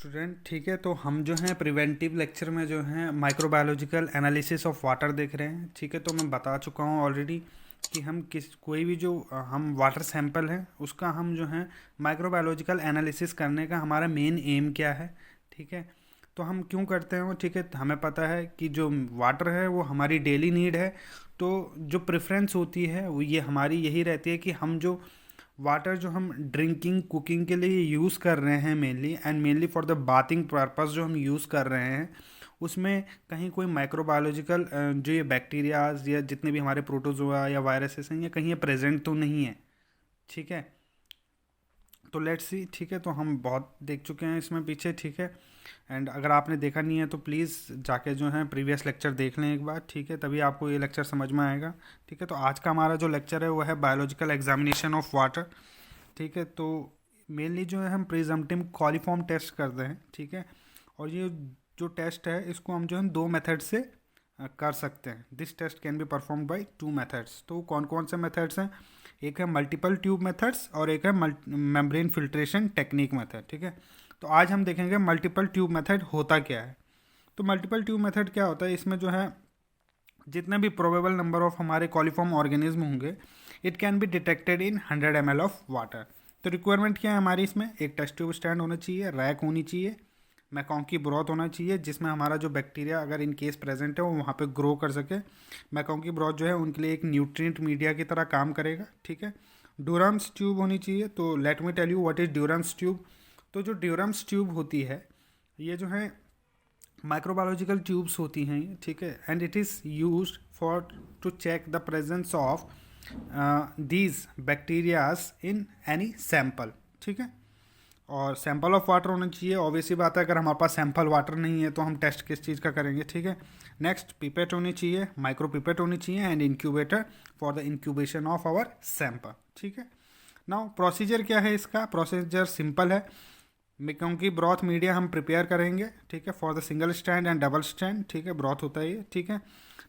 Student, ठीक है। तो हम जो हैं प्रिवेंटिव लेक्चर में जो है माइक्रोबायोलॉजिकल एनालिसिस ऑफ वाटर देख रहे हैं, ठीक है। तो मैं बता चुका हूँ ऑलरेडी कि हम कोई भी जो हम वाटर सैंपल है उसका हम जो है माइक्रोबायोलॉजिकल एनालिसिस करने का हमारा मेन एम क्या है, ठीक है। तो हम क्यों करते हैं वो, ठीक है। हमें पता है कि जो वाटर है वो हमारी डेली नीड है। तो जो प्रेफरेंस होती है वो ये हमारी यही रहती है कि हम जो वाटर जो हम ड्रिंकिंग कुकिंग के लिए यूज़ कर रहे हैं mainly and mainly for the bathing purpose जो हम यूज़ कर रहे हैं उसमें कहीं कोई माइक्रोबायोलॉजिकल जो ये बैक्टीरियाज या जितने भी हमारे प्रोटोजोआ या वायरसेस हैं या कहीं ये प्रेजेंट तो नहीं है, ठीक है। तो लेट्स सी, ठीक है। तो हम बहुत देख चुके हैं इसमें पीछे, ठीक है। एंड अगर आपने देखा नहीं है तो प्लीज़ जाके जो है प्रीवियस लेक्चर देख लें एक बार, ठीक है। तभी आपको ये लेक्चर समझ में आएगा, ठीक है। तो आज का हमारा जो लेक्चर है वो है बायोलॉजिकल एग्जामिनेशन ऑफ वाटर, ठीक है। तो मेनली जो है हम प्रिजम्पटिव कॉलीफॉर्म टेस्ट करते हैं, ठीक है। और ये जो टेस्ट है इसको हम जो है दो मेथड से कर सकते हैं। This test can be perform by two methods. तो कौन कौन से मेथड्स हैं? एक है मल्टीपल ट्यूब मेथड्स और एक है मेम्ब्रेन फिल्ट्रेशन टेक्निक मेथड, ठीक है। तो आज हम देखेंगे मल्टीपल ट्यूब मेथड होता क्या है। तो मल्टीपल ट्यूब मेथड क्या होता है, इसमें जो है जितने भी प्रोबेबल नंबर ऑफ हमारे कॉलीफॉर्म ऑर्गेनिज्म होंगे it can be detected in 100 ml of water. तो रिक्वायरमेंट क्या है हमारी इसमें? एक टेस्ट ट्यूब स्टैंड होना चाहिए, रैक होनी चाहिए, मैकॉन्की ब्रॉथ होना चाहिए जिसमें हमारा जो बैक्टीरिया अगर इन केस प्रेजेंट है वो वहाँ पे ग्रो कर सके। मैकॉन्की ब्रॉथ जो है उनके लिए एक न्यूट्रिएंट मीडिया की तरह काम करेगा, ठीक है। ड्यूरम्स ट्यूब होनी चाहिए। तो let me tell you what is Durham's tube. तो जो ड्यूरम्स ट्यूब होती है ये जो है माइक्रोबायोलॉजिकल ट्यूब्स होती हैं, ठीक है। And it is used for to check the presence of these bacterias in any sample, ठीक है। और सैंपल ऑफ वाटर होना चाहिए। ऑब्वियसली बात है, अगर हमारे पास सैंपल वाटर नहीं है तो हम टेस्ट किस चीज़ का करेंगे, ठीक है। नेक्स्ट पिपेट होनी चाहिए, माइक्रो पिपेट होनी चाहिए and incubator for the incubation of our sample, ठीक है। नाउ प्रोसीजर क्या है इसका? प्रोसीजर सिंपल है। क्योंकि ब्रॉथ मीडिया हम प्रिपेयर करेंगे, ठीक है, for the single stand and double stand, ठीक है। ब्रॉथ होता है ये, ठीक है।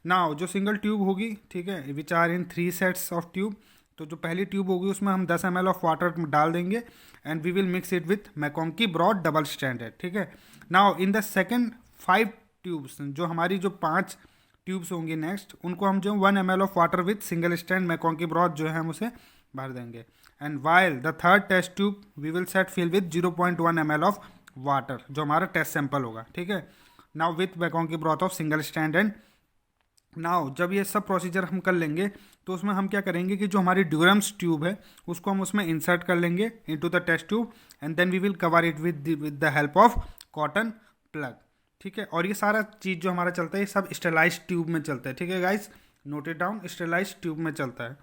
नाउ जो सिंगल ट्यूब होगी, ठीक है, which are in 3 sets of tube. तो जो पहली ट्यूब होगी उसमें हम 10 ml ऑफ वाटर डाल देंगे and we will mix it with MacConkey broth double standard, ठीक है। Now in the second 5 tubes, जो हमारी जो 5 ट्यूब्स होंगी नेक्स्ट, उनको हम जो 1 ml of water with single stand MacConkey broth जो है हम उसे भर देंगे। And while the third test tube we will set fill with 0.1 ml of water जो हमारा टेस्ट सैंपल होगा, ठीक है। Now with MacConkey broth of single stand and now जब ये सब प्रोसीजर हम कर लेंगे तो उसमें हम क्या करेंगे कि जो हमारी ड्यूरम्स ट्यूब है उसको हम उसमें इंसर्ट कर लेंगे into the test tube and then we will cover it with the help of cotton plug, ठीक है। और ये सारा चीज़ जो हमारा चलता है ये सब स्टेलाइज ट्यूब में चलता है, ठीक है guys, note it down, sterilise tube में चलता है,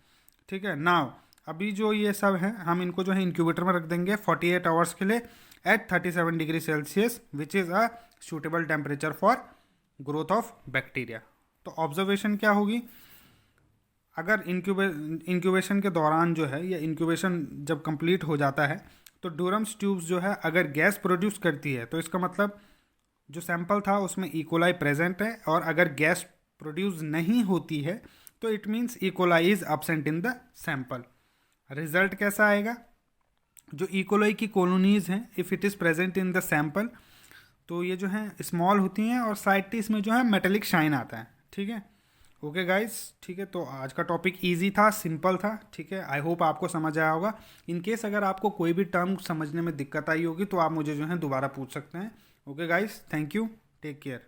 ठीक है। नाउ अभी जो ये सब है हम इनको जो है इंक्यूबेटर में रख देंगे 48 आवर्स के लिए at 37 degree Celsius which is a suitable temperature for growth of bacteria. तो ऑब्जर्वेशन क्या होगी? अगर इंक्यूबेशन के दौरान जो है या इंक्यूबेशन जब कंप्लीट हो जाता है तो ड्यूरम्स ट्यूब्स जो है अगर गैस प्रोड्यूस करती है तो इसका मतलब जो सैंपल था उसमें इकोलाई प्रेजेंट है, और अगर गैस प्रोड्यूस नहीं होती है तो it means E coli is absent in the sample. Result कैसा आएगा? जो इकोलाई की कॉलोनीज हैं if it is present in the sample तो ये जो है स्मॉल होती हैं और साइटिस में जो है मेटेलिक शाइन आता है, ठीक है। ओके गाइस, ठीक है। तो आज का टॉपिक इजी था, सिंपल था, ठीक है। आई होप आपको समझ आया होगा। इन केस अगर आपको कोई भी टर्म समझने में दिक्कत आई होगी तो आप मुझे जो है दोबारा पूछ सकते हैं। Okay guys, thank you, take care.